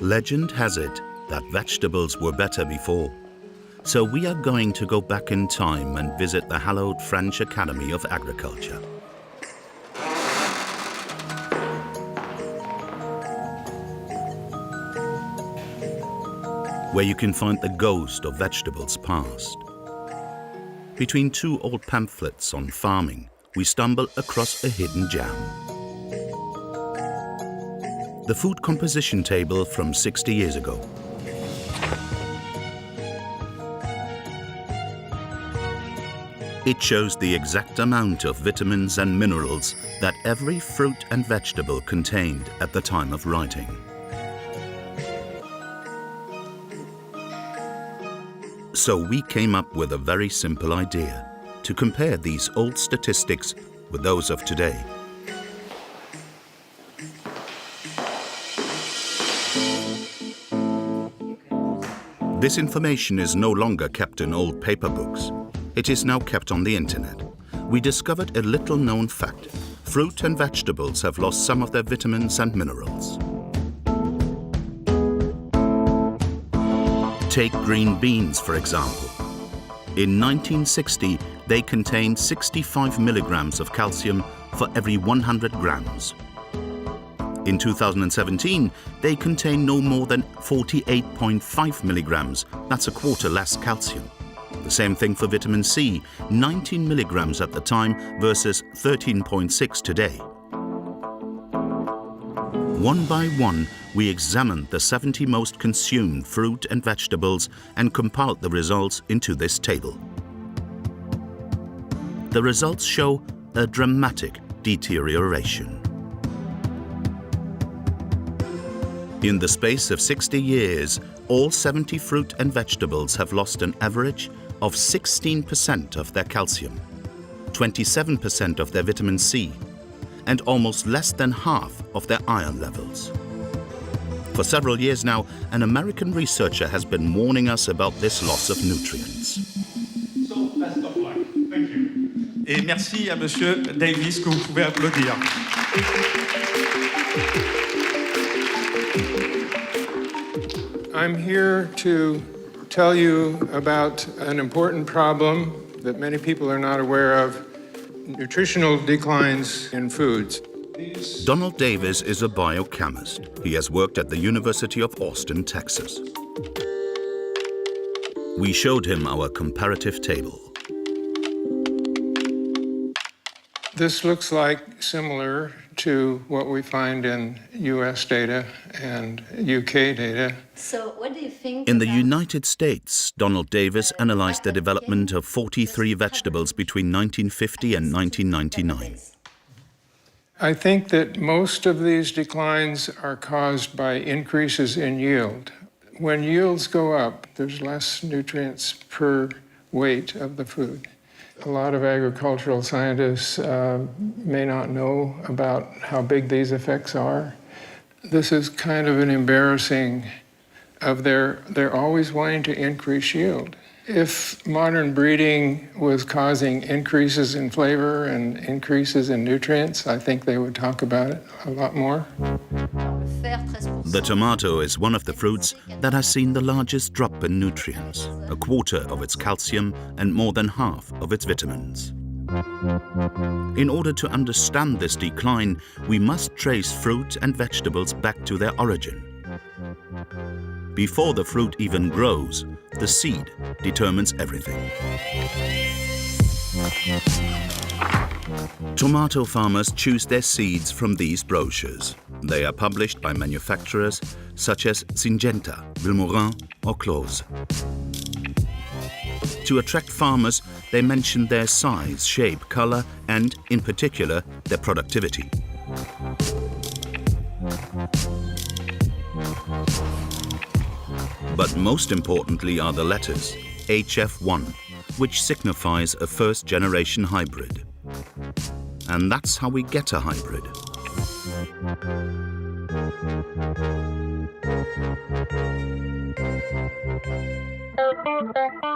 Legend has it that vegetables were better before. So we are going to go back in time and visit the hallowed French Academy of Agriculture. Where you can find the ghost of vegetables past. Between two old pamphlets on farming, we stumble across a hidden gem. The food composition table from 60 years ago. It shows the exact amount of vitamins and minerals that every fruit and vegetable contained at the time of writing. So we came up with a very simple idea to compare these old statistics with those of today. This information is no longer kept in old paper books. It is now kept on the internet. We discovered a little-known fact. Fruit and vegetables have lost some of their vitamins and minerals. Take green beans, for example. In 1960, they contained 65 milligrams of calcium for every 100 grams. In 2017, they contain no more than 48.5 milligrams. That's a quarter less calcium. The same thing for vitamin C, 19 milligrams at the time versus 13.6 today. One by one, we examined the 70 most consumed fruit and vegetables and compiled the results into this table. The results show a dramatic deterioration. In the space of 60 years, all 70 fruit and vegetables have lost an average of 16% of their calcium, 27% of their vitamin C, and almost less than half of their iron levels. For several years now, an American researcher has been warning us about this loss of nutrients. So, best of luck. Thank you. Et merci à Monsieur Davis que vous pouvez applaudir. I'm here to tell you about an important problem that many people are not aware of, nutritional declines in foods. Donald Davis is a biochemist. He has worked at the University of Austin, Texas. We showed him our comparative table. This looks like similar to what we find in US data and UK data. So what do you think? In the United States, Donald Davis analyzed the development of 43 vegetables between 1950 and 1999. I think that most of these declines are caused by increases in yield. When yields go up, there's less nutrients per weight of the food. A lot of agricultural scientists may not know about how big these effects are. This is kind of an embarrassing of they're always wanting to increase yield. If modern breeding was causing increases in flavor and increases in nutrients, I think they would talk about it a lot more. The tomato is one of the fruits that has seen the largest drop in nutrients, a quarter of its calcium and more than half of its vitamins. In order to understand this decline, we must trace fruit and vegetables back to their origin. Before the fruit even grows, the seed determines everything. Tomato farmers choose their seeds from these brochures. They are published by manufacturers such as Syngenta, Vilmorin or Close. To attract farmers, they mention their size, shape, color, and, in particular, their productivity. But most importantly are the letters HF1, which signifies a first-generation hybrid. And that's how we get a hybrid.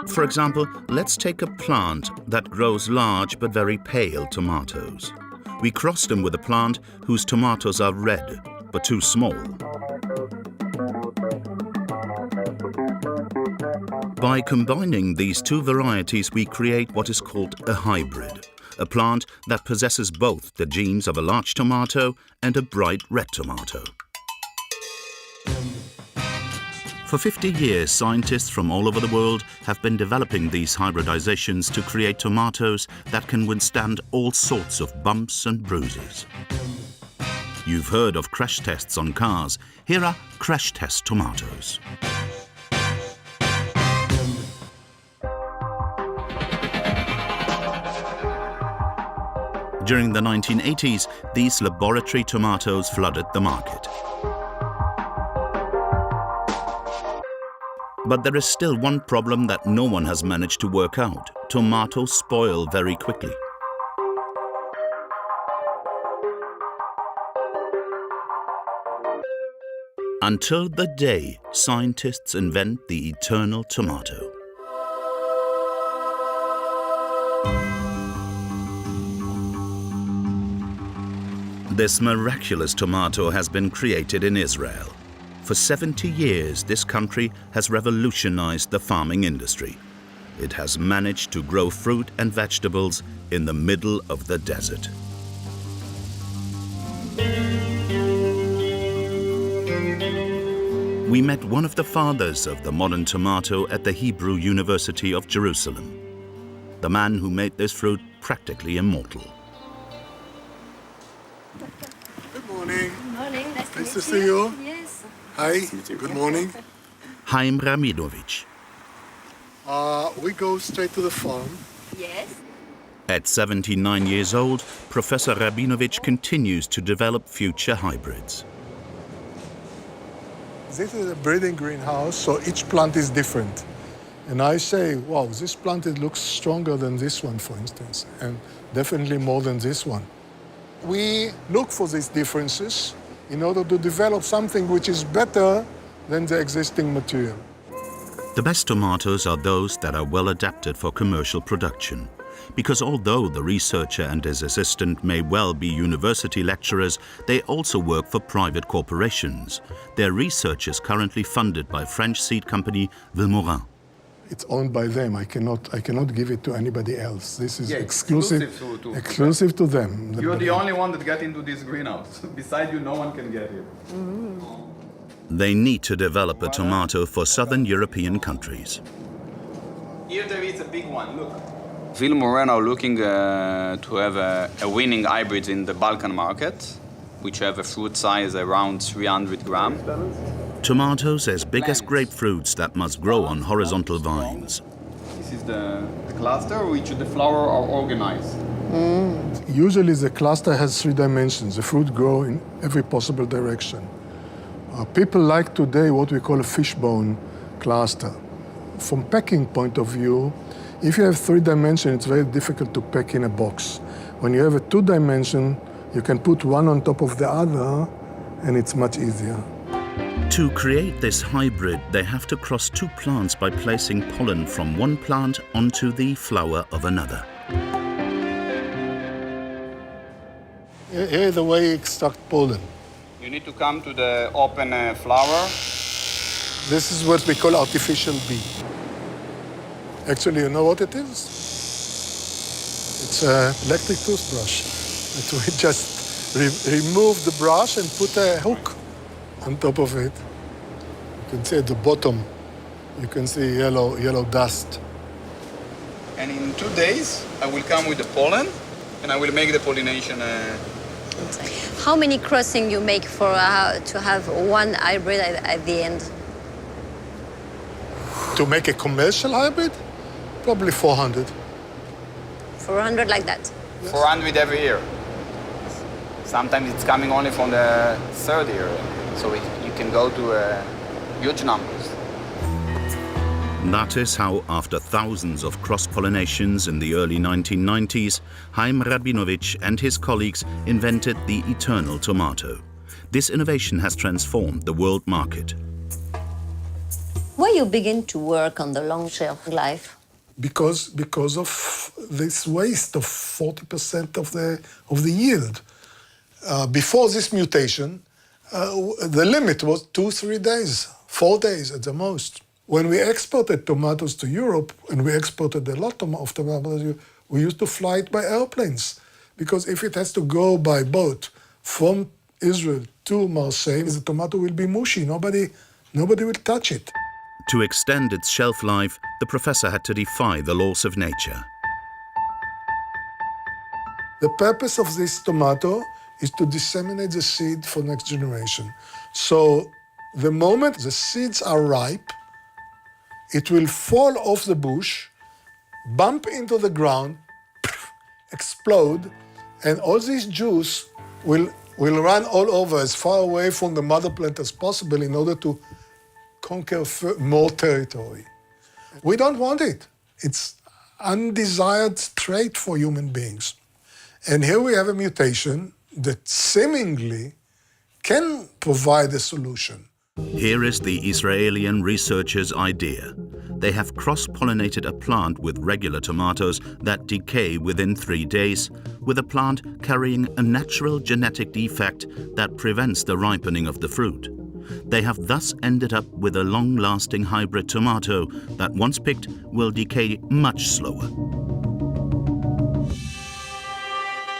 For example, let's take a plant that grows large but very pale tomatoes. We cross them with a plant whose tomatoes are red but too small. By combining these two varieties, we create what is called a hybrid, a plant that possesses both the genes of a large tomato and a bright red tomato. For 50 years, scientists from all over the world have been developing these hybridizations to create tomatoes that can withstand all sorts of bumps and bruises. You've heard of crash tests on cars. Here are crash test tomatoes. During the 1980s, these laboratory tomatoes flooded the market. But there is still one problem that no one has managed to work out. Tomatoes spoil very quickly. Until the day scientists invent the eternal tomato. This miraculous tomato has been created in Israel. For 70 years, this country has revolutionized the farming industry. It has managed to grow fruit and vegetables in the middle of the desert. We met one of the fathers of the modern tomato at the Hebrew University of Jerusalem, the man who made this fruit practically immortal. Good morning. Good morning. Nice to see you. Yes. Hi. Good morning. Chaim Rabinovich. We go straight to the farm. Yes. At 79 years old, Professor Rabinovich continues to develop future hybrids. This is a breeding greenhouse, so each plant is different. And I say, wow, this plant it looks stronger than this one, for instance, and definitely more than this one. We look for these differences in order to develop something which is better than the existing material. The best tomatoes are those that are well adapted for commercial production. Because although the researcher and his assistant may well be university lecturers, they also work for private corporations. Their research is currently funded by French seed company Vilmorin. It's owned by them. I cannot give it to anybody else. This is exclusive to them. You're the only one that got into this greenhouse. Besides you, no one can get here. They need to develop a tomato for southern European countries. Here there is a big one, look. Vilmorin are looking to have a winning hybrid in the Balkan market, which have a fruit size around 300 grams. Tomatoes as big as grapefruits that must grow on horizontal vines. This is the cluster which the flower are organized. Usually the cluster has 3 dimensions. The fruit grow in every possible direction. People like today what we call a fishbone cluster. From packing point of view, if you have 3 dimensions, it's very difficult to pack in a box. When you have a 2 dimension, you can put one on top of the other, and it's much easier. To create this hybrid, they have to cross 2 plants by placing pollen from one plant onto the flower of another. Here is the way you extract pollen. You need to come to the open flower. This is what we call artificial bee. Actually, you know what it is? It's an electric toothbrush. We just remove the brush and put a hook on top of it. You can see at the bottom, you can see yellow dust. And in 2 days, I will come with the pollen and I will make the pollination. How many crossings you make for to have one hybrid at the end? To make a commercial hybrid, probably 400. 400 like that? Yes. 400 every year. Sometimes it's coming only from the 3rd year, so you can go to huge numbers. That is how, after thousands of cross-pollinations in the early 1990s, Chaim Rabinovich and his colleagues invented the eternal tomato. This innovation has transformed the world market. Why you begin to work on the long shelf life? Because of this waste of 40% of the yield. Before this mutation, the limit was 2-3 days, 4 days at the most. When we exported tomatoes to Europe, and we exported a lot of tomatoes, we used to fly it by airplanes. Because if it has to go by boat from Israel to Marseille, the tomato will be mushy. Nobody will touch it. To extend its shelf life, the professor had to defy the laws of nature. The purpose of this tomato is to disseminate the seed for next generation. So the moment the seeds are ripe, it will fall off the bush, bump into the ground, explode, and all this juice will run all over as far away from the mother plant as possible in order to conquer more territory. We don't want it. It's undesired trait for human beings. And here we have a mutation that seemingly can provide a solution. Here is the Israeli researchers' idea. They have cross-pollinated a plant with regular tomatoes that decay within 3 days, with a plant carrying a natural genetic defect that prevents the ripening of the fruit. They have thus ended up with a long-lasting hybrid tomato that, once picked, will decay much slower.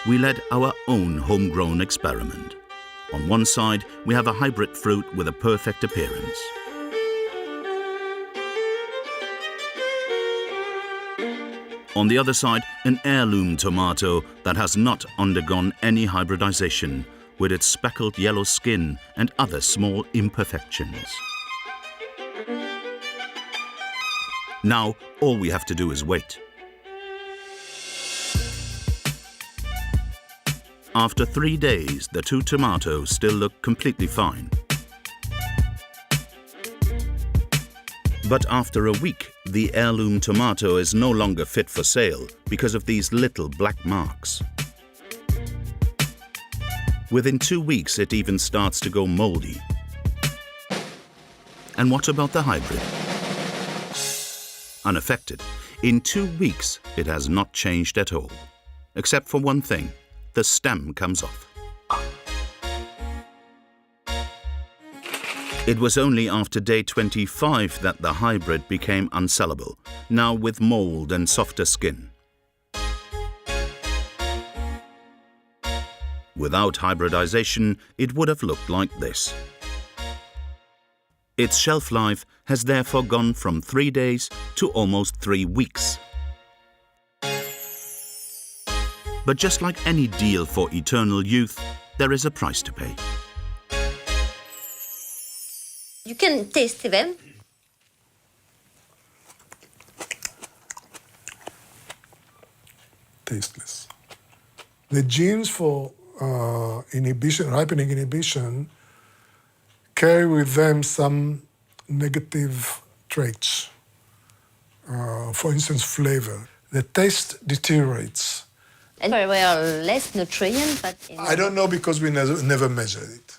We led our own homegrown experiment. On one side, we have a hybrid fruit with a perfect appearance. On the other side, an heirloom tomato that has not undergone any hybridization, with its speckled yellow skin and other small imperfections. Now, all we have to do is wait. After 3 days, the two tomatoes still look completely fine. But after a week, the heirloom tomato is no longer fit for sale because of these little black marks. Within 2 weeks, it even starts to go moldy. And what about the hybrid? Unaffected. In 2 weeks, it has not changed at all. Except for one thing. The stem comes off. It was only after day 25 that the hybrid became unsellable, now with mold and softer skin. Without hybridization, it would have looked like this. Its shelf life has therefore gone from 3 days to almost 3 weeks. But just like any deal for eternal youth, there is a price to pay. You can taste them. Tasteless. The genes for ripening inhibition, carry with them some negative traits. For instance, flavor. The taste deteriorates. And there were less nutrients, but... I don't know because we never measured it.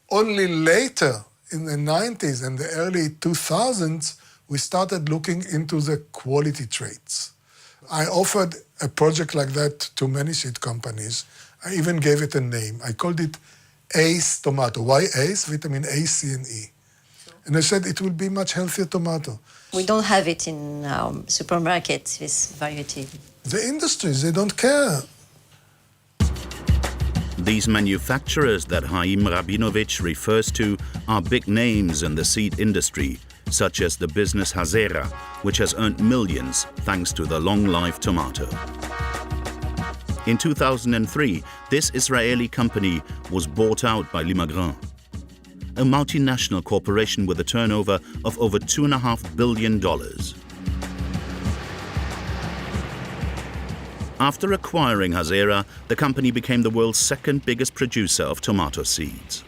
Only later, in the 90s and the early 2000s, we started looking into the quality traits. I offered a project like that to many seed companies. I even gave it a name. I called it ACE tomato. Why ACE? Vitamin A, C, and E. And I said it will be much healthier tomato. We don't have it in our supermarkets, this variety. The industries, they don't care. These manufacturers that Haim Rabinovich refers to are big names in the seed industry, such as the business Hazera, which has earned millions thanks to the long-life tomato. In 2003, this Israeli company was bought out by Limagrain, a multinational corporation with a turnover of over $2.5 billion. After acquiring Hazera, the company became the world's second biggest producer of tomato seeds.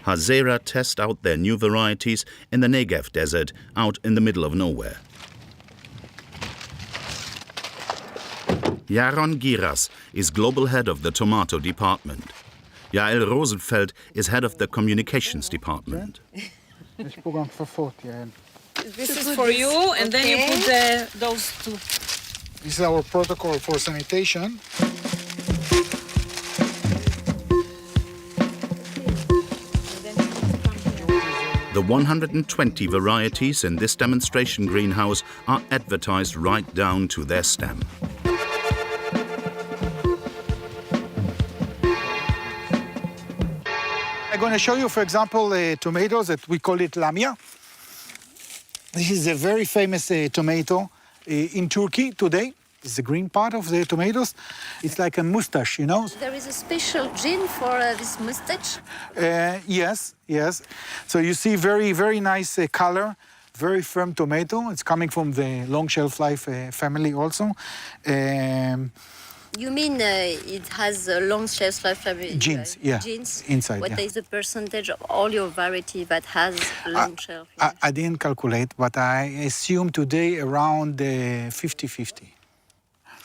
Hazera test out their new varieties in the Negev desert out in the middle of nowhere. Yaron Giras is global head of the tomato department. Yael Rosenfeld is head of the communications department. This is for you, and then you put those two. This is our protocol for sanitation. The 120 varieties in this demonstration greenhouse are advertised right down to their stem. I'm going to show you, for example, tomatoes that we call it lamia. This is a very famous tomato in Turkey today. It's the green part of the tomatoes. It's like a mustache, you know? There is a special gene for this mustache? Yes. So you see very, very nice color, very firm tomato. It's coming from the long shelf life family also. You mean it has a long shelf life? Genes, yeah. Genes? Inside, What yeah. is the percentage of all your variety that has long shelf life? I didn't calculate, but I assume today around 50-50.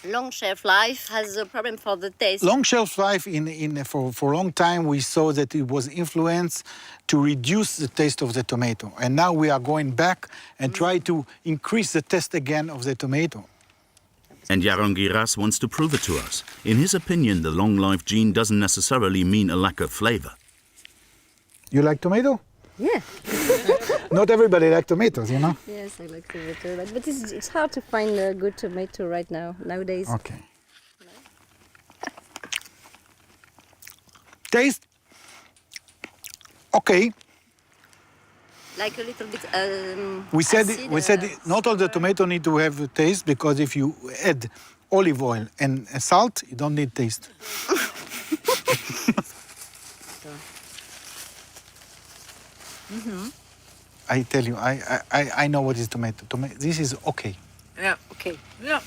Long shelf life has a problem for the taste. Long shelf life, for a long time, we saw that it was influenced to reduce the taste of the tomato. And now we are going back and try to increase the taste again of the tomato. And Yaron Giras wants to prove it to us. In his opinion, the long life gene doesn't necessarily mean a lack of flavor. You like tomato? Yeah. Not everybody likes tomatoes, you know? Yes, I like tomato, but it's hard to find a good tomato right now, nowadays. Okay. Taste? Okay. Like a little bit We said acid, not all the tomato need to have a taste, because if you add olive oil and salt, you don't need taste. I tell you, I know what is tomato. This is okay. Yeah, okay. Yeah,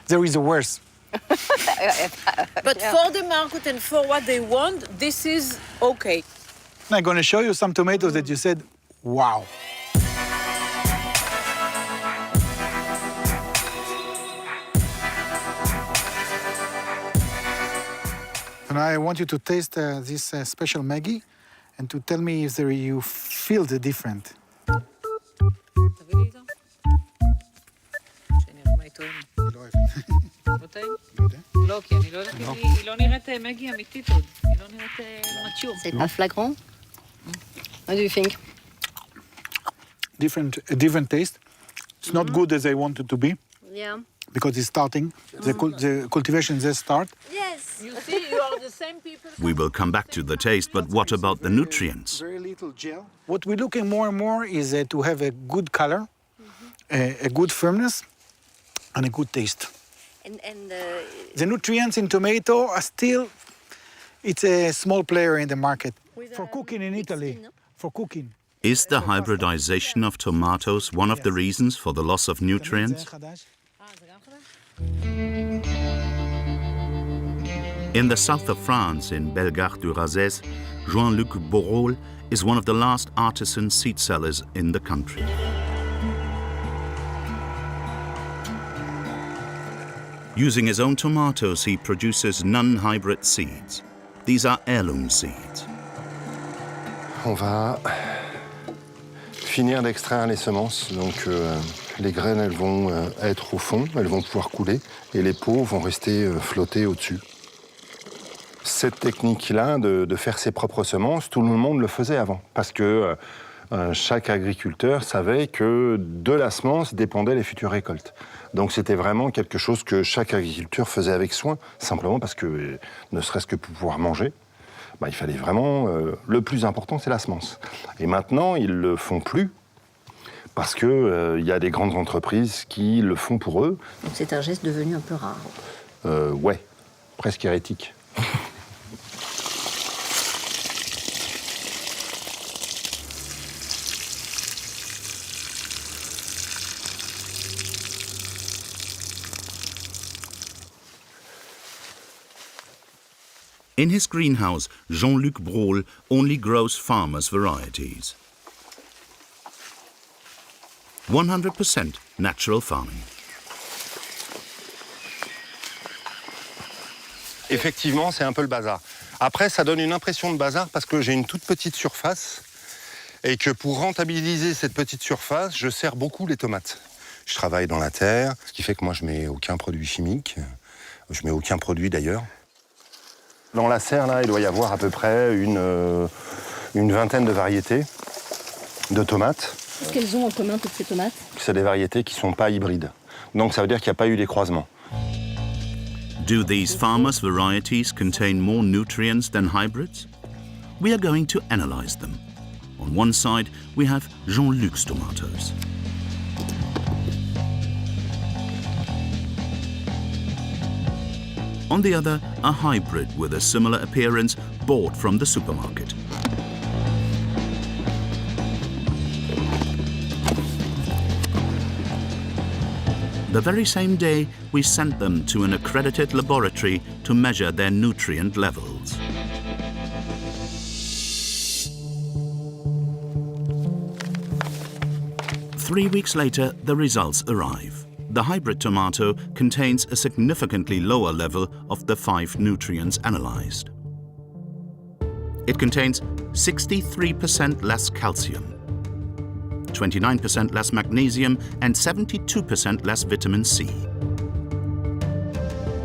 There is a worse. but for the market and for what they want, this is okay. I'm going to show you some tomatoes that you said, wow. And I want you to taste this special Maggi and to tell me if you feel the different. לא, כי אני לא יודעת אם היא לא נראית מגי אמיתית עוד. היא לא נראית מצ'ור. C'est pas flagrant? What do you think? Different taste. It's not good as I want it to be. Yeah. Because it's starting. The cultivation just start. Yes. You see, you are the same people. We will come back to the taste, but what about the nutrients? Very little gel. What we're looking more and more is to have a good color, a good firmness, and a good taste. And The nutrients in tomato are still, it's a small player in the market. For cooking in Italy, for cooking. Is the hybridization of tomatoes one of the reasons for the loss of nutrients? In the south of France, in Bellegarde-du-Razès, Jean-Luc Borrol is one of the last artisan seed sellers in the country. Using his own tomatoes, he produces non-hybrid seeds. These are heirloom seeds. On va finir d'extraire les semences. Donc les graines, elles vont être au fond, elles vont pouvoir couler, et les peaux vont rester flotter au-dessus. Cette technique-là de faire ses propres semences, tout le monde le faisait avant, parce que chaque agriculteur savait que de la semence dépendaient les futures récoltes. Donc c'était vraiment quelque chose que chaque agriculteur faisait avec soin, simplement parce que, ne serait-ce que pour pouvoir manger, il fallait vraiment... le plus important, c'est la semence. Et maintenant, ils ne le font plus, parce qu'il y a des grandes entreprises qui le font pour eux. Donc c'est un geste devenu un peu rare. Ouais, presque hérétique. In his greenhouse, Jean-Luc Borrol only grows farmers' varieties. 100% natural farming. Effectivement, c'est un peu le bazar. Après, ça donne une impression de bazar parce que j'ai une toute petite surface et que pour rentabiliser cette petite surface, je serre beaucoup les tomates. Je travaille dans la terre, ce qui fait que moi, je mets aucun produit chimique. Je mets aucun produit d'ailleurs. Dans la serre, là, il doit y avoir à peu près une vingtaine de variétés. de tomates. Qu'est-ce qu'elles ont en commun, toutes ces tomates? C'est des variétés qui ne sont pas hybrides. Donc ça veut dire qu'il n'y a pas eu des croisements. Do these farmers' varieties contain more nutrients than hybrids? We are going to analyze them. On one side, we have Jean-Luc's tomatoes. On the other, a hybrid with a similar appearance bought from the supermarket. The very same day, we sent them to an accredited laboratory to measure their nutrient levels. Three weeks later, the results arrive. The hybrid tomato contains a significantly lower level of the 5 nutrients analyzed. It contains 63% less calcium, 29% less magnesium, and 72% less vitamin C.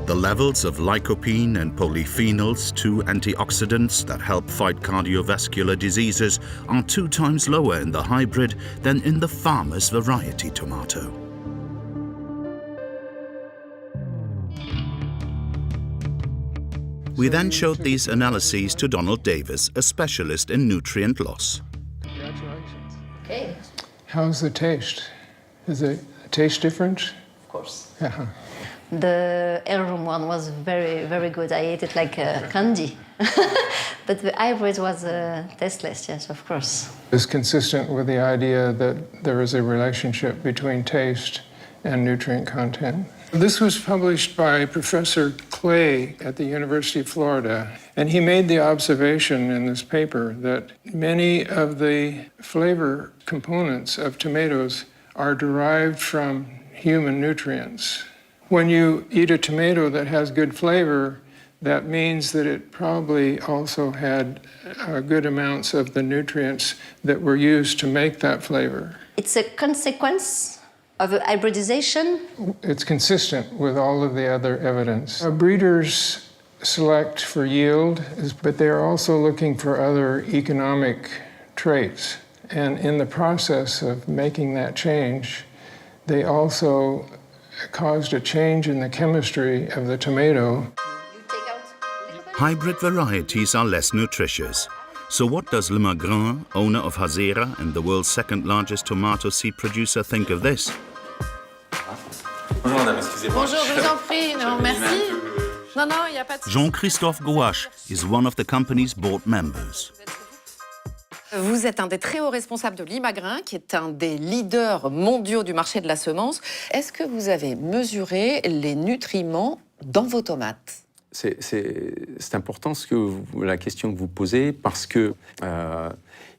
The levels of lycopene and polyphenols, 2 antioxidants that help fight cardiovascular diseases, are 2 times lower in the hybrid than in the farmer's variety tomato. We then showed these analyses to Donald Davis, a specialist in nutrient loss. Congratulations. Okay. How's the taste? Is the taste different? Of course. Yeah. The Heirloom one was very, very good. I ate it like candy. But the hybrid was tasteless, yes, of course. It's consistent with the idea that there is a relationship between taste and nutrient content. This was published by Professor Clay at the University of Florida, and he made the observation in this paper that many of the flavor components of tomatoes are derived from human nutrients. When you eat a tomato that has good flavor, that means that it probably also had good amounts of the nutrients that were used to make that flavor. It's a consequence of hybridization. It's consistent with all of the other evidence. Breeders select for yield, but they're also looking for other economic traits. And in the process of making that change, they also caused a change in the chemistry of the tomato. Hybrid varieties are less nutritious. So what does Le Magrin, owner of Hazera and the world's 2nd largest tomato seed producer, think of this? Bonjour, je vous en prie. Non, merci. Non, non, il n'y a pas de... Jean-Christophe Gouache is one of the company's board members. Vous êtes un des très hauts responsables de l'Imagrin, qui est un des leaders mondiaux du marché de la semence. Est-ce que vous avez mesuré les nutriments dans vos tomates? C'est important la question que vous posez, parce que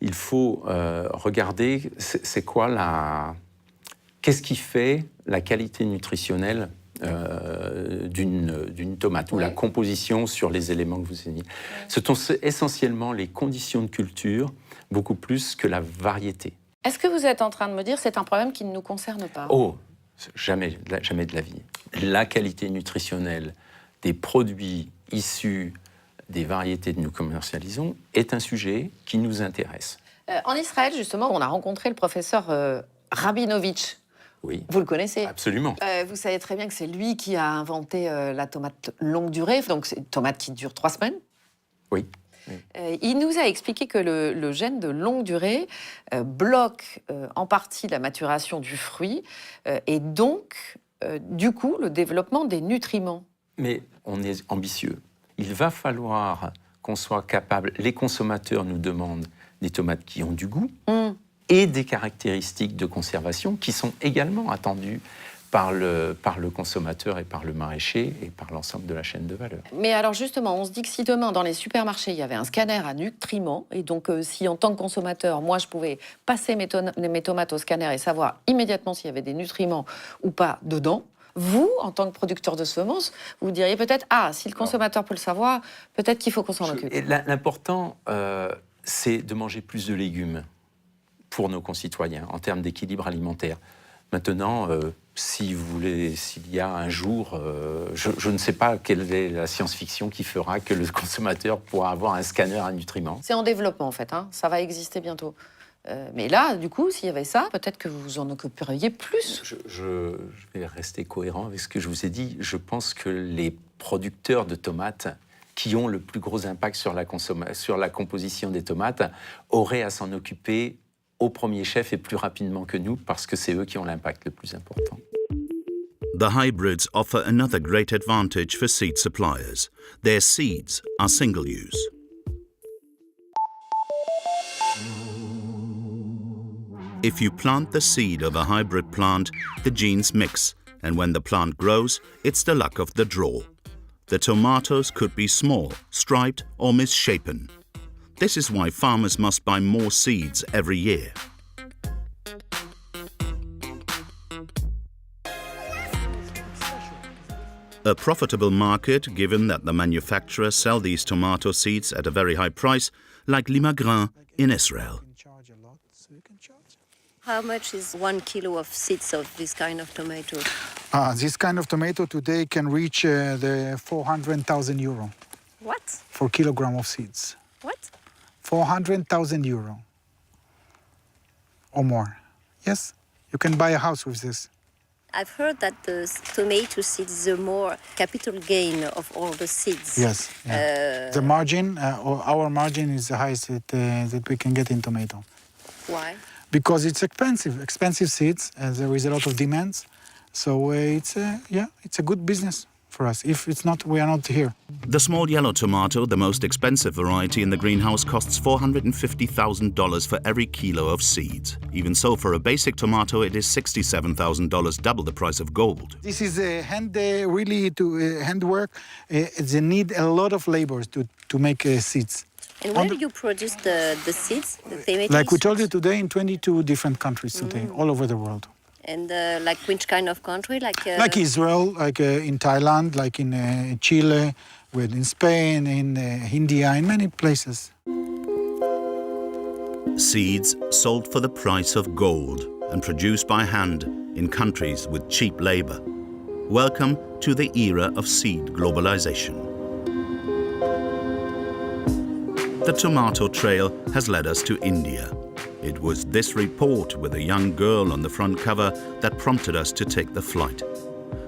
il faut regarder qu'est-ce qui fait la qualité nutritionnelle d'une tomate, ou la composition sur les éléments que vous avez mis. Ce sont essentiellement les conditions de culture, beaucoup plus que la variété. Est-ce que vous êtes en train de me dire que c'est un problème qui ne nous concerne pas? Oh, jamais de la vie. La qualité nutritionnelle des produits issus des variétés que nous commercialisons est un sujet qui nous intéresse. En Israël, justement, on a rencontré le professeur Rabinovitch. Oui. Vous le connaissez? Absolument. Vous savez très bien que c'est lui qui a inventé la tomate longue durée, donc c'est une tomate qui dure 3 semaines. Oui. Il nous a expliqué que le gène de longue durée bloque en partie la maturation du fruit et donc, du coup, le développement des nutriments. Mais on est ambitieux. Il va falloir qu'on soit capable... Les consommateurs nous demandent des tomates qui ont du goût et des caractéristiques de conservation qui sont également attendues par le consommateur et par le maraîcher et par l'ensemble de la chaîne de valeur. Mais alors justement, on se dit que si demain, dans les supermarchés, il y avait un scanner à nutriments, et donc si en tant que consommateur, moi, je pouvais passer mes tomates au scanner et savoir immédiatement s'il y avait des nutriments ou pas dedans, vous, en tant que producteur de semences, vous diriez peut-être, si le consommateur peut le savoir, peut-être qu'il faut qu'on s'en occupe. L'important, c'est de manger plus de légumes pour nos concitoyens, en termes d'équilibre alimentaire. Maintenant, s'il y a un jour, je ne sais pas quelle est la science-fiction qui fera que le consommateur pourra avoir un scanner à nutriments. C'est en développement, en fait, hein. Ça va exister bientôt. Mais là, du coup, s'il y avait ça, peut-être que vous vous en occuperiez plus. Je vais rester cohérent avec ce que je vous ai dit. Je pense que les producteurs de tomates qui ont le plus gros impact sur la composition des tomates auraient à s'en occuper au premier chef et plus rapidement que nous, parce que c'est eux qui ont l'impact le plus important. The hybrids offer another great advantage for seed suppliers. Their seeds are single-use. If you plant the seed of a hybrid plant, the genes mix, and when the plant grows, it's the luck of the draw. The tomatoes could be small, striped, or misshapen. This is why farmers must buy more seeds every year. A profitable market, given that the manufacturers sell these tomato seeds at a very high price, like Limagrin in Israel. How much is 1 kilo of seeds of this kind of tomato? This kind of tomato today can reach the 400,000 euro. What? For kilogram of seeds. What? 400,000 euro. Or more. Yes, you can buy a house with this. I've heard that the tomato seeds is the more capital gain of all the seeds. Yes. Yeah. The margin, our margin is the highest that we can get in tomato. Why? Because it's expensive seeds. There is a lot of demands, so it's a good business for us. If it's not, we are not here. The small yellow tomato, the most expensive variety in the greenhouse, costs $450,000 for every kilo of seeds. Even so, for a basic tomato, it is $67,000, double the price of gold. This is handwork. They need a lot of labor to make seeds. And where do you produce the seeds, the tomato Like we seeds? told you today, in 22 different countries today, all over the world. And like which kind of country? Like Israel, like in Thailand, like in Chile, in Spain, in India, in many places. Seeds sold for the price of gold and produced by hand in countries with cheap labor. Welcome to the era of seed globalization. The tomato trail has led us to India. It was this report with a young girl on the front cover that prompted us to take the flight.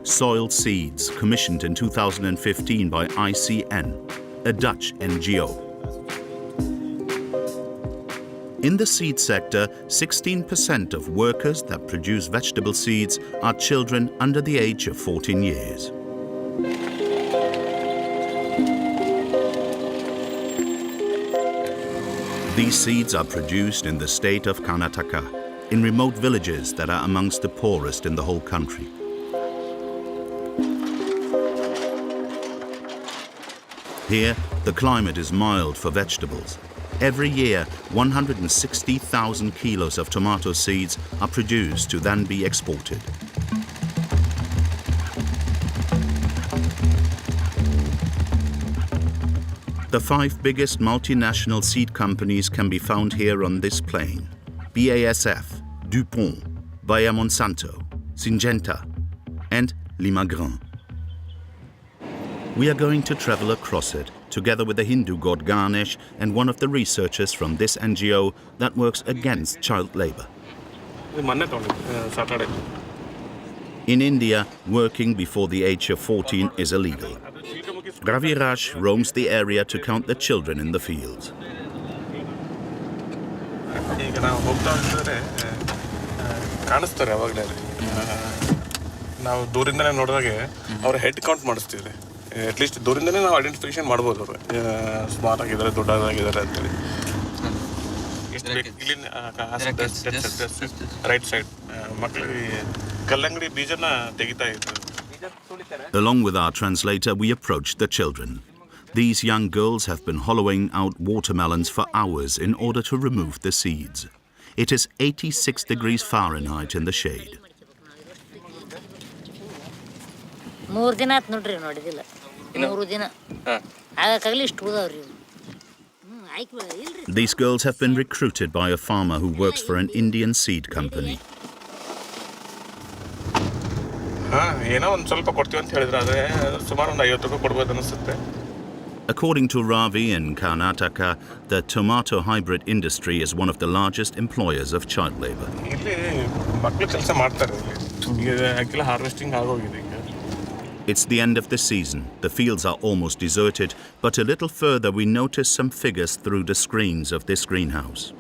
Soiled Seeds, commissioned in 2015 by ICN, a Dutch NGO. In the seed sector, 16% of workers that produce vegetable seeds are children under the age of 14 years. These seeds are produced in the state of Karnataka, in remote villages that are amongst the poorest in the whole country. Here, the climate is mild for vegetables. Every year, 160,000 kilos of tomato seeds are produced to then be exported. The 5 biggest multinational seed companies can be found here on this plain: BASF, DuPont, Bayer Monsanto, Syngenta, and Limagrin. We are going to travel across it, together with the Hindu god Ganesh and one of the researchers from this NGO that works against child labor. In India, working before the age of 14 is illegal. Ravi Raj roams the area to count the children in the fields. ನಾವು ದೂರಿಂದನೇ ನೋಡಿದಾಗೆ ಅವ್ರ head count ಮಾಡಿಸ್ತೀವಿ at least ದೂರಿಂದನೇ ನಾವು identification ಮಾಡ್ಬೋದು ಅವರು smart ಆಗಿದ್ದಾರೆ ದೊಡ್ಡದಾಗಿದ್ದಾರೆ ಅಂತೇಳಿ right side ಮಕ್ಕಳಿಗೆ ಕಲ್ಲಂಗಡಿ ಬೀಜನ ತೆಗಿತಾ ಇದ್ರು. Along with our translator, we approached the children. These young girls have been hollowing out watermelons for hours in order to remove the seeds. It is 86 degrees Fahrenheit in the shade. These girls have been recruited by a farmer who works for an Indian seed company. ಏನೋ ಒಂದು ಸ್ವಲ್ಪ ಕೊಡ್ತೀವಿ ಅಂತ ಹೇಳಿದ್ರೆ ಆದರೆ ಸುಮಾರು ಒಂದು 50 ರೂಪಾಯಿ ಕೊಡ್ಬೋದು ಅನಿಸುತ್ತೆ. According to Ravi in Karnataka, the tomato hybrid industry is one of the largest employers of child labor. It's the end of the season. The fields are almost deserted, but a little further we notice some figures through the screens of this greenhouse.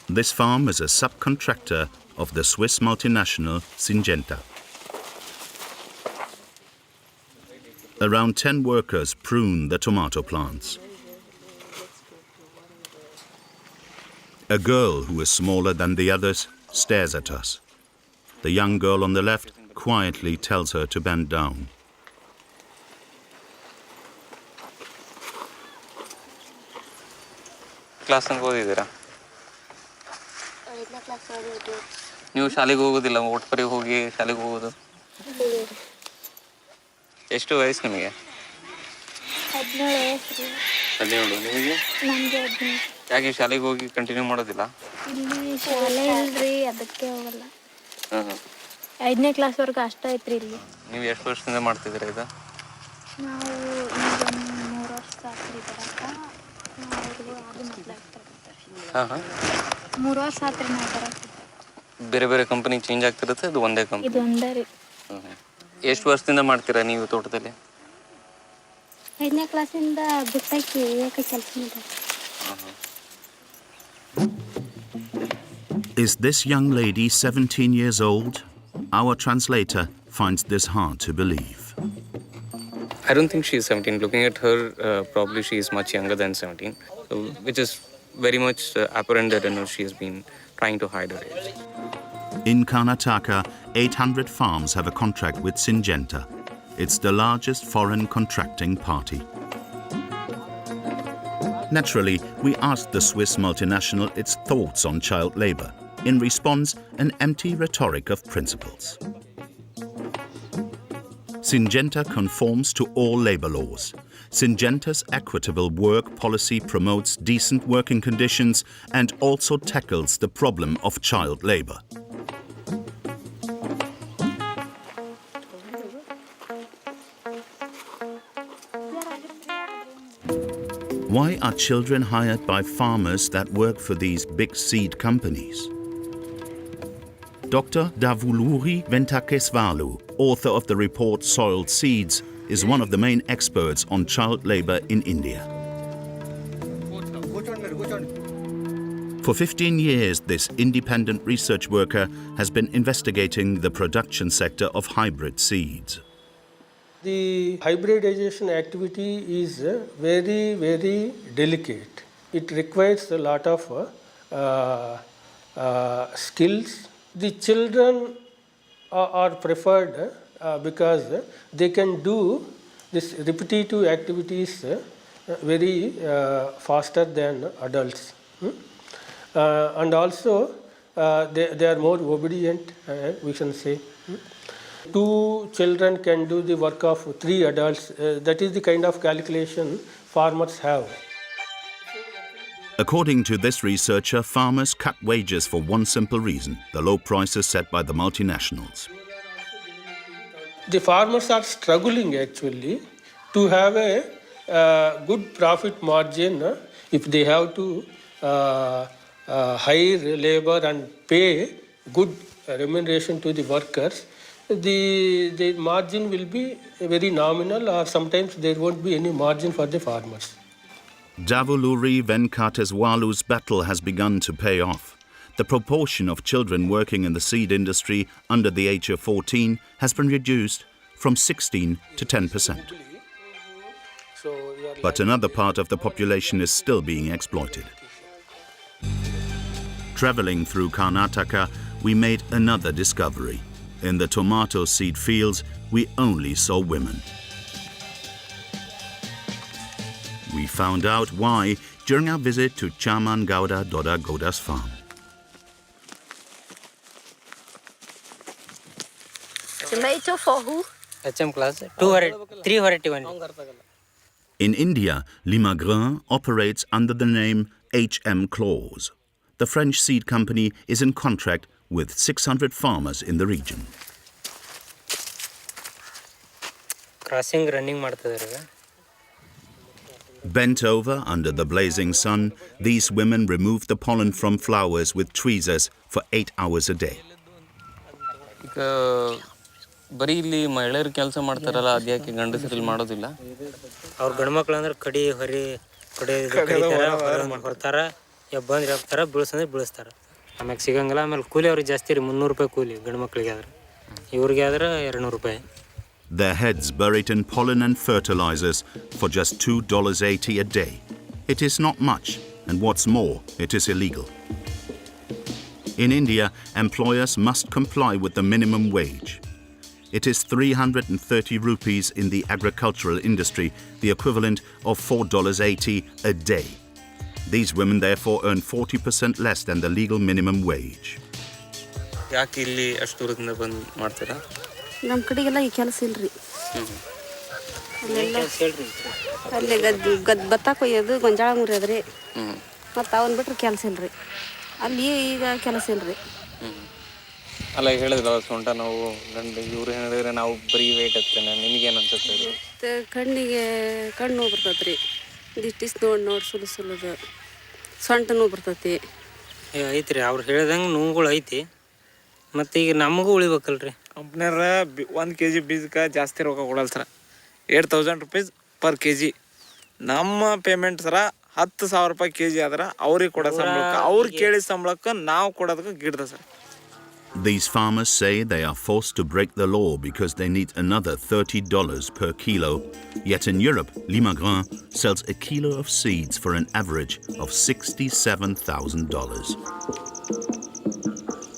This farm is a subcontractor of the Swiss multinational Syngenta. Around 10 workers prune the tomato plants. A girl who is smaller than the others stares at us. The young girl on the left quietly tells her to bend down. Class ತನಕ ಓದಿದ್ದೀರಾ? ನೀವು ಶಾಲೆಗೆ ಹೋಗೋದಿಲ್ಲ? ಒಟ್ಪರಿಗೆ ಹೋಗಿ ಶಾಲೆಗೆ ಹೋಗೋದು? ಎಷ್ಟು ವಯಸ್ಸು ನಿಮಗೆ? 17. ನಿಮಗೆ? ಯಾಕೆ ಶಾಲೆಗೆ ಹೋಗಿ ಕಂಟಿನ್ಯೂ ಮಾಡೋದಿಲ್ಲ? ಇಲ್ಲಿ ಶಾಲೆ ಇಲ್ರಿ, ಅದಕ್ಕೆ ಹೋಗಲ್ಲ. 5ನೇ ಕ್ಲಾಸ್ವರೆಗೂ ಅಷ್ಟೇ ಐತ್ರಿ ಇಲ್ಲಿ. ನೀವು ಎಷ್ಟು ವರ್ಷದಿಂದ ಮಾಡ್ತಿದ್ದೀರಾ ಇದು? ನಾವು ಈಗ 3 ವರ್ಷ ಆತ್ರಿ ಬರಕ. ಅದು ಮಾತಾಡ್ತಾರೆ. 3 ವರ್ಷ ಆತ್ರಿ ನಾವು ಬರಕ. ಬೇರೆ ಬೇರೆ ಕಂಪನಿ ಚೇಂಜ್ ಆಗ್ತಿರುತ್ತೆ? ಇದು ಒಂದೇ ಕಂಪನಿ? ಇದು ಒಂದೇ ರೀ. ಎಷ್ಟು ವರ್ಷದಿಂದ ಮಾಡ್ತೀರಾ ನೀವು ತೋಟದಲ್ಲಿ? 5ನೇ ಕ್ಲಾಸಿಂದ ಬಿಟ್ಟಾಕಿ ಏಕೆ ಕೆಲಸ ಮಾಡಿದೆ. Is this young lady 17 years old? Our translator finds this hard to believe. I don't think she is 17. Looking at her, probably she is much younger than 17, so, which is very much apparent that she has been trying to hide her age. In Karnataka, 800 farms have a contract with Syngenta. It's the largest foreign contracting party. Naturally, we asked the Swiss multinational its thoughts on child labor. In response, an empty rhetoric of principles. Syngenta conforms to all labor laws. Syngenta's equitable work policy promotes decent working conditions and also tackles the problem of child labor. Why are children hired by farmers that work for these big seed companies? Dr. Davuluri Ventakeswalu, author of the report Soiled Seeds, is one of the main experts on child labor in India. For 15 years, this independent research worker has been investigating the production sector of hybrid seeds. The hybridization activity is very, very delicate. It requires a lot of skills. The children are preferred because they can do this repetitive activities very faster than adults. And also they are more obedient, we can say. 2 children can do the work of 3 adults. That is the kind of calculation farmers have. According to this researcher, farmers cut wages for one simple reason: the low prices set by the multinationals. The farmers are struggling actually to have a good profit margin if they have to hire labor and pay good remuneration to the workers. The margin will be very nominal, or sometimes there won't be any margin for the farmers. Davuluri Venkateswalu's battle has begun to pay off. The proportion of children working in the seed industry under the age of 14 has been reduced from 16 to 10%. But another part of the population is still being exploited. Traveling through Karnataka, we made another discovery. In the tomato seed fields, we only saw women. We found out why during our visit to Chaman Gowda Doda Gowda's farm. Tomato for who? HM class, 341. In India, Limagrin operates under the name HM Clause. The French seed company is in contract with 600 farmers in the region. Crossing running ಮಾಡ್ತಿದ್ದಾರೆ. Bent over under the blazing sun, these women remove the pollen from flowers with tweezers for 8 hours a day. ಈಗ ಬರೀ ಇಲ್ಲಿ ಮಹಿಳೆಯರು ಕೆಲಸ ಮಾಡ್ತಾರಲ್ಲ, ಅದ್ಯಾಕೆ ಗಂಡಸರಲ್ಲಿ ಮಾಡೋದಿಲ್ಲ? ಅವ್ರು ಗಂಡು ಮಕ್ಳು ಅಂದ್ರೆ ಕಡಿ ಹೊರಿ ಹೊರ್ತಾರ, ಬಂದ್ರೆ ಹಾಕ್ತಾರ, ಬೀಳ್ಸಂದ್ರೆ ಬೀಳಿಸ್ತಾರ. ಆಮ್ಯಾಗ ಸಿಗಂಗಿಲ್ಲ. ಆಮೇಲೆ ಕೂಲಿ ಅವ್ರಿಗೆ ಜಾಸ್ತಿ ರೀ, 300 ರೂಪಾಯಿ ಕೂಲಿ ಗಂಡು ಮಕ್ಳಿಗೆ ಆದ್ರೆ. ಇವ್ರಿಗೆ ಆದ್ರೆ 200 ರೂಪಾಯಿ. Their heads buried in pollen and fertilizers for just $2.80 a day. It is not much, and what's more, it is illegal. In India, employers must comply with the minimum wage. It is 330 rupees in the agricultural industry, the equivalent of $4.80 a day. These women therefore earn 40% less than the legal minimum wage. ಯಾಕೆ ಇಲ್ಲಿ ಅಷ್ಟು ದೂರದಿಂದ ಬಂದು ಮಾಡ್ತೀರಾ? ನಮ್ಮ ಕಡೆಗೆಲ್ಲ ಈ ಕೆಲಸ ಇಲ್ರಿ. ಅಲ್ಲಿ ಗದ್ದು ಭತ್ತ ಕೊಯ್ಯೋದು, ಗೊಂಜಾಳ ಮುರಿಯೋದ್ರಿ, ಮತ್ತು ಅವನ್ನ ಬಿಟ್ರೆ ಕೆಲಸ ಇಲ್ರಿ. ಅಲ್ಲಿ ಈಗ ಕೆಲಸ ಇಲ್ರಿ. ಅಲ್ಲ ಹೇಳಿದ್ರಲ್ಲ ಸೊಂಟ ನೋವು, ಗಂಡು ಇವ್ರು ಹೇಳಿದ್ರೆ ನಾವು ಬರೀ ವೇಟ್ ಹತ್ತೇನೆ, ನಿಮಗೇನು ಅನ್ಸುತ್ತೆ? ಕಣ್ಣಿಗೆ ಕಣ್ಣು ನೋವು ಬರ್ತೈತ್ರಿ. ದಿಷ್ಟಿಸ್ ನೋಡಿ ಸುಲಿಸೋದು, ಸೊಂಟ ನೋವು ಬರ್ತೈತಿ. ಐತ್ರಿ, ಅವ್ರು ಹೇಳ್ದಂಗೆ ನೋವುಗಳು ಐತಿ. ಮತ್ತು ಈಗ ನಮಗೂ ಉಳಿಬೇಕಲ್ರಿ. ಕಂಪ್ನಿಯವ್ರ 1 kg ಬೀಜಕ್ಕೆ ಜಾಸ್ತಿ ರೊಕ್ಕ ಕೊಡಲ್ಲ ಸರ. 8,000 rupees per kg. ನಮ್ಮ ಪೇಮೆಂಟ್ ಸರ 10,000 ರೂಪಾಯಿ kg ಆದ್ರೆ ಅವ್ರಿಗೆ ಕೊಡೋ ಸಂಬಳಕ್ಕೆ, ಅವ್ರು ಕೇಳಿದ ಸಂಬಳಕ್ಕೆ ನಾವು ಕೊಡೋದಕ್ಕೆ ಗಿಡ್ದ sir. These farmers say they are forced to break the law because they need another $30 per kilo. Yet in Europe, Limagrain sells a kilo of seeds for an average of $67,000.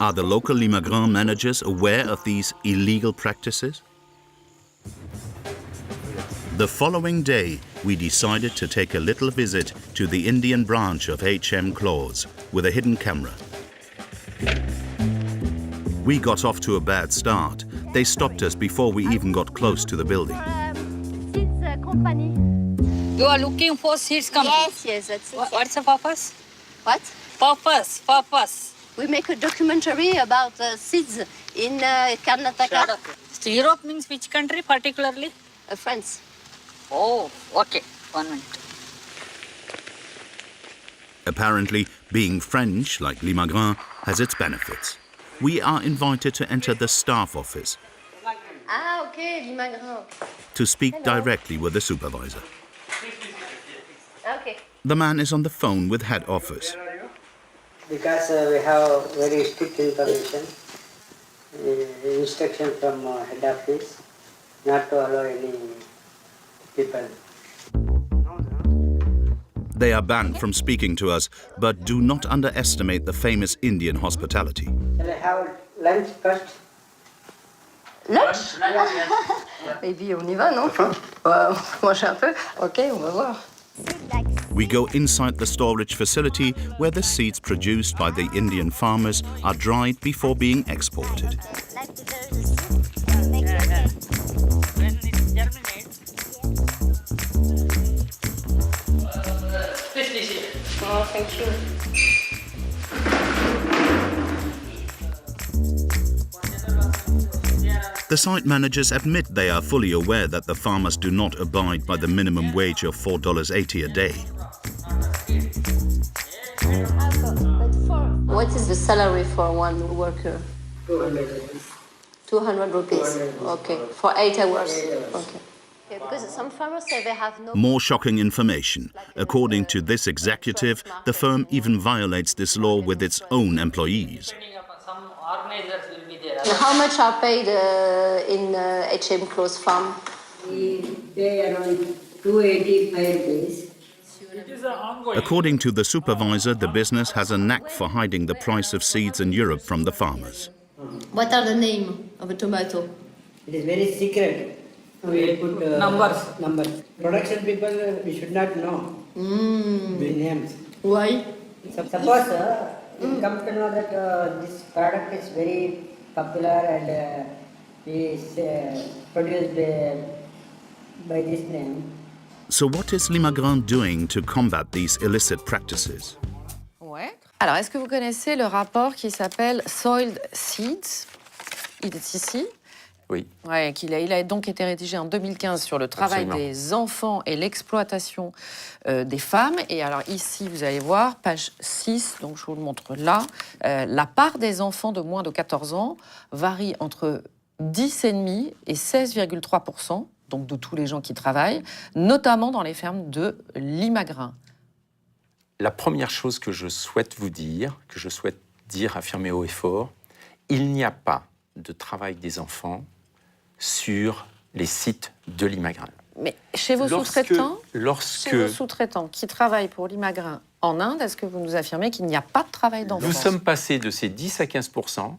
Are the local Limagrain managers aware of these illegal practices? The following day, we decided to take a little visit to the Indian branch of HM Claws with a hidden camera. We got off to a bad start. They stopped us before we even got close to the building. Company. You are looking for seeds company? Yes, that's it. What's the purpose? What? Purpose. We make a documentary about seeds in Karnataka. Europe means which country particularly? France. Oh, okay. 1 minute. Apparently, being French, like Limagrain, has its benefits. We are invited to enter the staff office Okay, Limagrain. to speak directly with the supervisor. Okay. The man is on the phone with head office. Because we have very strict information, instruction from head office not to allow any people. They are banned from speaking to us, but do not underestimate the famous Indian hospitality. Shall I have lunch first? Lunch? Et puis on y va, non? Manger un peu. Ok, on va voir. We go inside the storage facility where the seeds produced by the Indian farmers are dried before being exported. Oh, thank you. The site managers admit they are fully aware that the farmers do not abide by the minimum wage of $4.80 a day. What is the salary for one worker? 200 rupees. Okay, for 8 hours. Okay. Because some farmers say they have no... More shocking information. According to this executive, the firm even violates this law with its own employees. How much are paid in HM Close Farm? We pay around 285 rupees. According to the supervisor, the business has a knack for hiding the price of seeds in Europe from the farmers. What are the name of a tomato? It is very secret. We put numbers. Production people, we should not know the names. Why? Suppose we come to know that this product is very popular and is produced by this name. So what is Limagrain doing to combat these illicit practices? Ouais. Alors, est-ce que vous connaissez le rapport qui s'appelle Soiled Seeds? Il est ici. Oui. Ouais, il a donc été rédigé en 2015 sur le travail Absolument. des enfants et l'exploitation des femmes. Et alors ici, vous allez voir, page 6, donc je vous le montre là, la part des enfants de moins de 14 ans varie entre 10,5 et 16,3%, donc de tous les gens qui travaillent, notamment dans les fermes de Limagrin. La première chose que je souhaite vous dire, affirmer haut et fort, il n'y a pas de travail des enfants sur les sites de Limagrin. Mais chez vos sous-traitants, qui travaillent pour Limagrin en Inde, est-ce que vous nous affirmez qu'il n'y a pas de travail d'enfants? Nous sommes passés de ces 10 à 15%,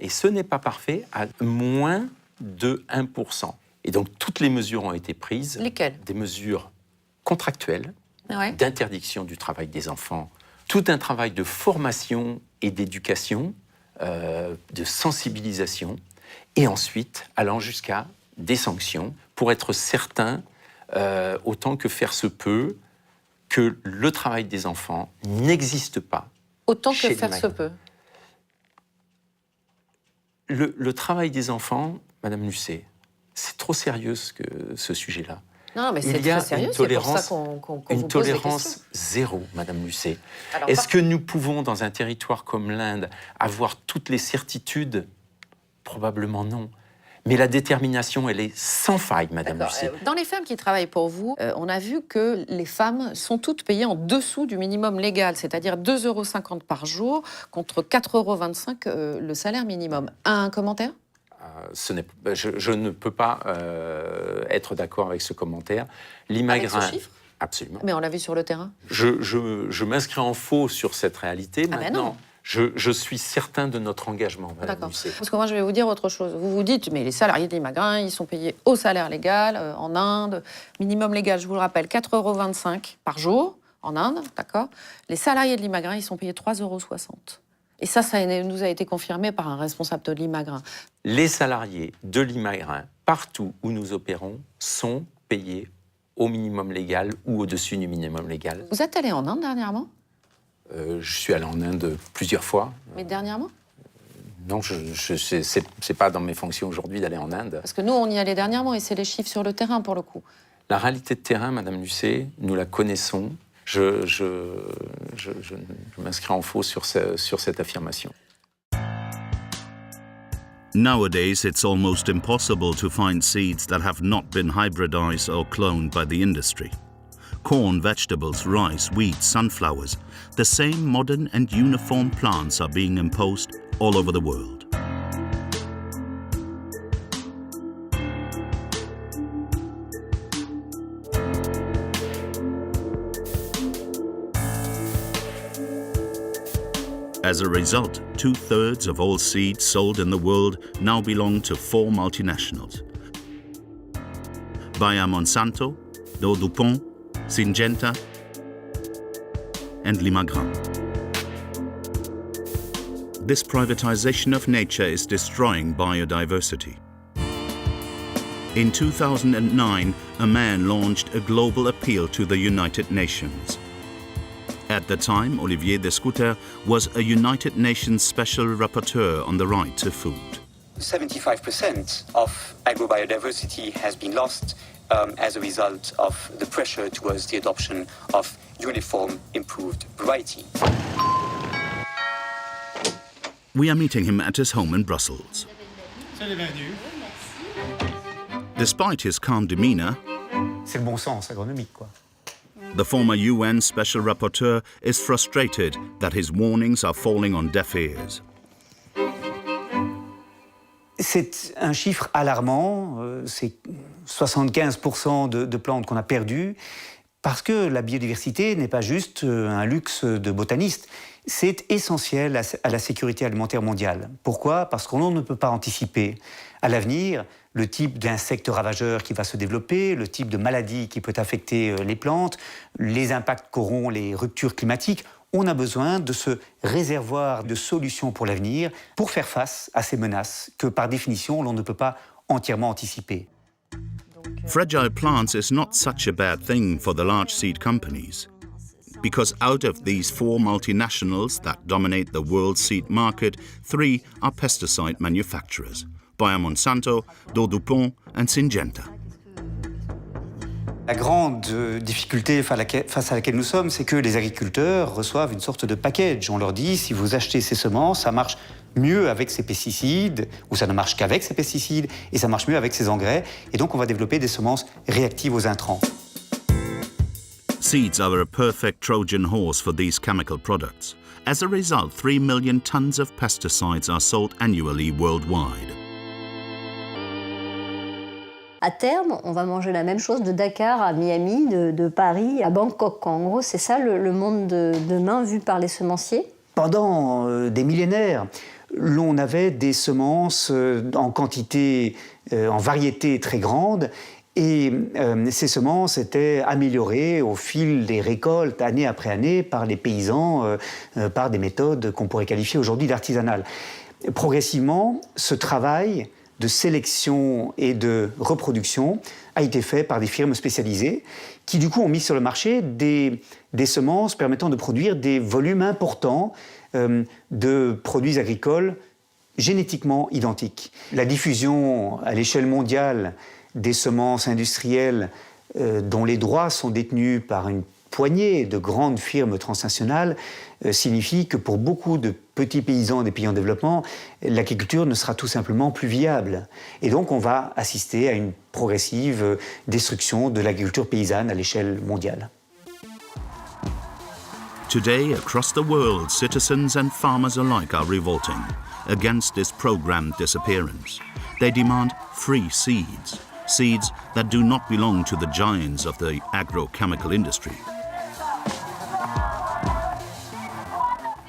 et ce n'est pas parfait, à moins de 1%. Et donc toutes les mesures ont été prises. Lesquelles? Des mesures contractuelles, Ouais. d'interdiction du travail des enfants, tout un travail de formation et d'éducation, de sensibilisation, et ensuite allant jusqu'à des sanctions pour être certain, autant que faire se peut, que le travail des enfants n'existe pas. Autant que faire se peut. Le travail des enfants, Madame Lucet, c'est trop sérieux ce sujet-là. Non, mais c'est très sérieux, c'est pour ça qu'on vous pose des questions. Une tolérance zéro, Madame Lucet. Alors, Est-ce que nous pouvons, dans un territoire comme l'Inde, avoir toutes les certitudes? Probablement non. Mais la détermination, elle est sans faille, Madame Lucet. Dans les femmes qui travaillent pour vous, on a vu que les femmes sont toutes payées en dessous du minimum légal, c'est-à-dire 2,50 € par jour contre 4,25 € le salaire minimum. Un commentaire? Je ne peux pas être d'accord avec ce commentaire. Limagrin, avec ce chiffre? Absolument. Mais on l'a vu sur le terrain. Je m'inscris en faux sur cette réalité. Ah Maintenant, ben non. je suis certain de notre engagement, Madame D'accord. Lucet. Parce que moi, je vais vous dire autre chose. Vous vous dites, mais les salariés de Limagrin, ils sont payés au salaire légal en Inde. Minimum légal, je vous le rappelle, 4,25 € par jour en Inde, d'accord? Les salariés de Limagrin, ils sont payés 3,60 €. Et ça nous a été confirmé par un responsable de Limagrin. Les salariés de Limagrin, partout où nous opérons, sont payés au minimum légal ou au-dessus du minimum légal. Vous êtes allé en Inde dernièrement? Je suis allé en Inde plusieurs fois. Mais dernièrement? Non, c'est pas dans mes fonctions aujourd'hui d'aller en Inde. Parce que nous, on y allait dernièrement et c'est les chiffres sur le terrain pour le coup. La réalité de terrain, Madame Lucet, nous la connaissons. Je m'inscris en faux sur cette affirmation. Nowadays, it's almost impossible to find seeds that have not been hybridized or cloned by the industry. Corn, vegetables, rice, wheat, sunflowers, the same modern and uniform plants are being imposed all over the world. As a result, 2/3 of all seeds sold in the world now belong to 4 multinationals: Bayer Monsanto, Dow-Dupont, Syngenta, and Limagrin. This privatization of nature is destroying biodiversity. In 2009, a man launched a global appeal to the United Nations. At the time, Olivier Descouter was a United Nations Special Rapporteur on the right to food. 75% of agrobiodiversity has been lost as a result of the pressure towards the adoption of uniform improved variety. We are meeting him at his home in Brussels. Despite his calm demeanor, c'est le bon sens agronomique, quoi. The former UN Special Rapporteur is frustrated that his warnings are falling on deaf ears. C'est un chiffre alarmant, c'est 75% de plantes qu'on a perdues, parce que la biodiversité n'est pas juste un luxe de botanistes, c'est essentiel à la sécurité alimentaire mondiale. Pourquoi? Parce qu'on ne peut pas anticiper à l'avenir le type d'insectes ravageurs qui va se développer, le type de maladie qui peut affecter les plantes, les impacts qu'auront les ruptures climatiques. On a besoin de ce réservoir de solutions pour l'avenir pour faire face à ces menaces que, par définition, l'on ne peut pas entièrement anticiper. Fragile plants is not such a bad thing for the large seed companies, because out of these 4 multinationals that dominate the world seed market, 3 are pesticide manufacturers, Bayer Monsanto, Dow-Dupont and Syngenta. La grande difficulté face à laquelle nous sommes, c'est que les agriculteurs reçoivent une sorte de package. On leur dit, si vous achetez ces semences, ça marche mieux avec ces pesticides, ou ça ne marche qu'avec ces pesticides, et ça marche mieux avec ces engrais. Et donc, on va développer des semences réactives aux intrants. Seeds are a perfect Trojan horse for these chemical products. As a result, 3 million tons of pesticides are sold annually worldwide. À terme, on va manger la même chose de Dakar à Miami, de Paris à Bangkok. En gros, c'est ça le monde de demain vu par les semenciers. Pendant des millénaires, l'on avait des semences en quantité, en variété très grande, et ces semences étaient améliorées au fil des récoltes, année après année, par les paysans, par des méthodes qu'on pourrait qualifier aujourd'hui d'artisanales. Progressivement, ce travail de sélection et de reproduction a été fait par des firmes spécialisées qui, du coup, ont mis sur le marché des semences permettant de produire des volumes importants de produits agricoles génétiquement identiques. La diffusion à l'échelle mondiale des semences industrielles dont les droits sont détenus par une poignée de grandes firmes transnationales signifie que pour beaucoup de petits paysans des pays en développement, l'agriculture ne sera tout simplement plus viable. Et donc on va assister à une progressive destruction de l'agriculture paysanne à l'échelle mondiale. Today, across the world, citizens and farmers alike are revolting against this programmed disappearance. They demand free seeds, seeds that do not belong to the giants of the agrochemical industry.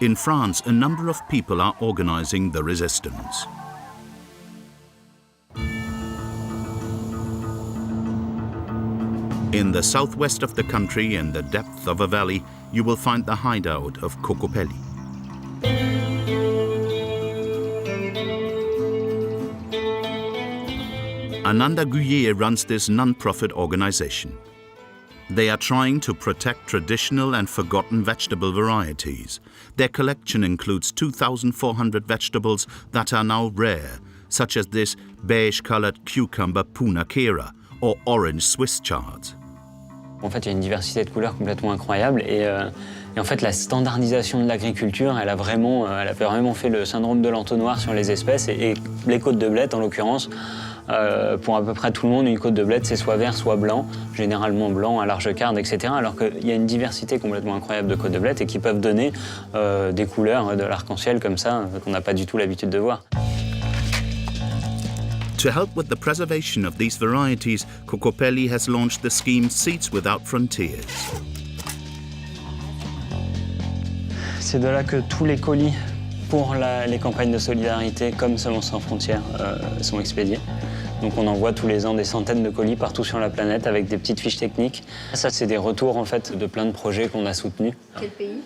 In France, a number of people are organizing the resistance. In the southwest of the country, in the depth of a valley, you will find the hideout of Cocopelli. Ananda Guyer runs this non-profit organization. They are trying to protect traditional and forgotten vegetable varieties. Their collection includes 2,400 vegetables that are now rare, such as this beige-colored cucumber Puna Kera or orange Swiss chard. En fait, il y a une diversité de couleurs complètement incroyable et en fait, la standardisation de l'agriculture, elle a vraiment fait le syndrome de l'entonnoir sur les espèces et les côtes de blettes, en l'occurrence, pour à peu près tout le monde, une côte de blette, c'est soit vert, soit blanc, généralement blanc à large carde, etc. Alors qu'il y a une diversité complètement incroyable de côtes de blette et qui peuvent donner des couleurs de l'arc-en-ciel comme ça, qu'on n'a pas du tout l'habitude de voir. To help with the preservation of these varieties, Cocopelli has launched the scheme Seeds Without Frontiers. C'est de là que tous les colis pour les campagnes de solidarité comme Semences sans frontières sont expédiés. Donc on envoie tous les ans des centaines de colis partout sur la planète avec des petites fiches techniques. Ça, c'est des retours en fait de plein de projets qu'on a soutenus. Quel pays?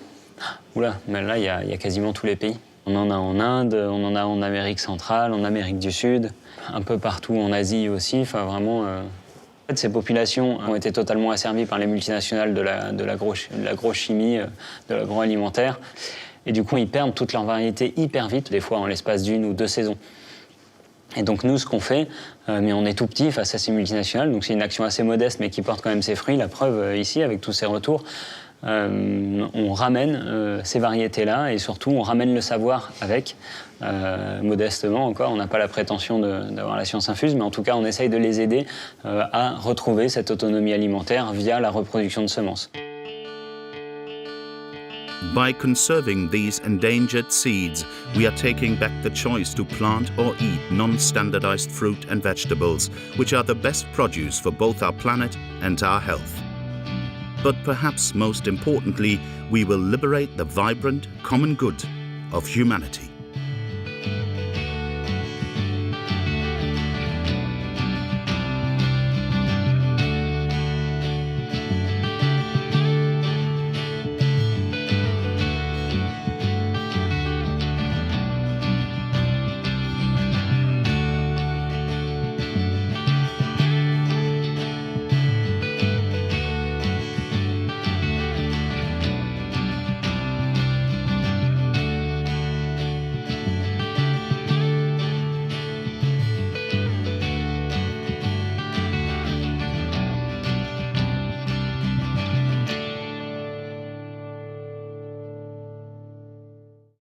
Oula, mais là, il y a quasiment tous les pays. On en a en Inde, on en a en Amérique centrale, en Amérique du Sud, un peu partout en Asie aussi. Enfin, vraiment, en fait, ces populations ont été totalement asservies par les multinationales de l'agrochimie, de l'agroalimentaire. Et du coup, ils perdent toute leur variété hyper vite, des fois en l'espace d'1 ou 2 saisons. Et donc nous, ce qu'on fait, mais on est tout petit face à ces multinationales, donc c'est une action assez modeste, mais qui porte quand même ses fruits. La preuve ici, avec tous ces retours, on ramène ces variétés-là et surtout on ramène le savoir avec, modestement encore. On n'a pas la prétention d'avoir la science infuse, mais en tout cas on essaye de les aider à retrouver cette autonomie alimentaire via la reproduction de semences. By conserving these endangered seeds, we are taking back the choice to plant or eat non-standardized fruit and vegetables, which are the best produce for both our planet and our health. But perhaps most importantly, we will liberate the vibrant common good of humanity.